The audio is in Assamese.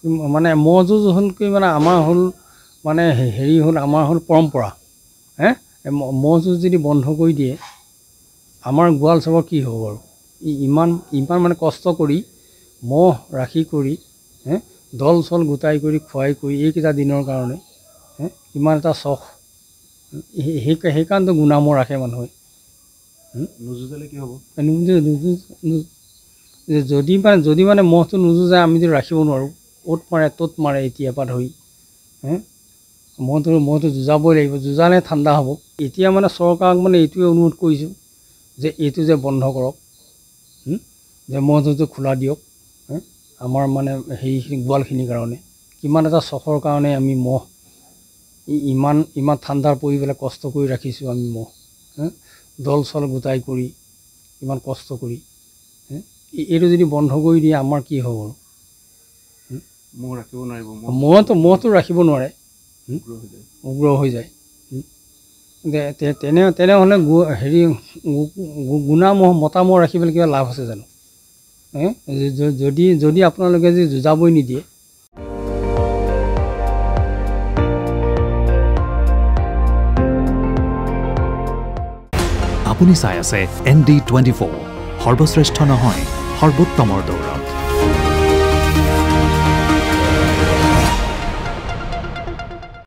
মানে মহ যুঁজ হ'ল কি মানে আমাৰ হ'ল মানে হেৰি হ'ল আমাৰ হ'ল পৰম্পৰা মহ যুঁজ যদি বন্ধ কৰি দিয়ে আমাৰ গোৱাল চবৰ কি হ'ব বাৰু ইমান মানে কষ্ট কৰি মহ ৰাখি কৰি দল চল গোটাই কৰি খুৱাই কৰি এইকেইটা দিনৰ কাৰণে ইমান এটা চখ সেইকাৰণেতো গুণামহ ৰাখে মানুহে নুযুঁজালে কি হ'ব যদি মানে মহটো নুযুঁজাই আমি যদি ৰাখিব নোৱাৰোঁ অ'ত মাৰে ত'ত মাৰে এতিয়াৰ পৰা ধৰি মহটো যুঁজাবই লাগিব যুঁজালে ঠাণ্ডা হ'ব এতিয়া মানে চৰকাৰক মানে এইটোৱে অনুৰোধ কৰিছোঁ যে এইটো যে বন্ধ কৰক যে মহ যুঁজটো খোলা দিয়ক আমাৰ মানে হেৰিখিনি গোৱালখিনিৰ কাৰণে কিমান এটা চখৰ কাৰণে আমি মহ ইমান ঠাণ্ডাৰ পৰি পেলাই কষ্ট কৰি ৰাখিছোঁ আমি মহ দল চল গোটাই কৰি ইমান কষ্ট কৰি এইটো যদি বন্ধ কৰি দিয়ে আমাৰ কি হ'ব বাৰু মহ ৰাখিব নোৱাৰিব মহটো ৰাখিব নোৱাৰে উগ্ৰ হৈ যায় তেনেহ'লে হেৰি গুণা মহ মতা মহ ৰাখিবলৈ কিবা লাভ আছে জানো যদি আপোনালোকে যদি যুঁজাবই নিদিয়ে আপুনি চাই আছে ND24 সৰ্বশ্ৰেষ্ঠ নহয় সৰ্বোত্তমৰ দৌৰ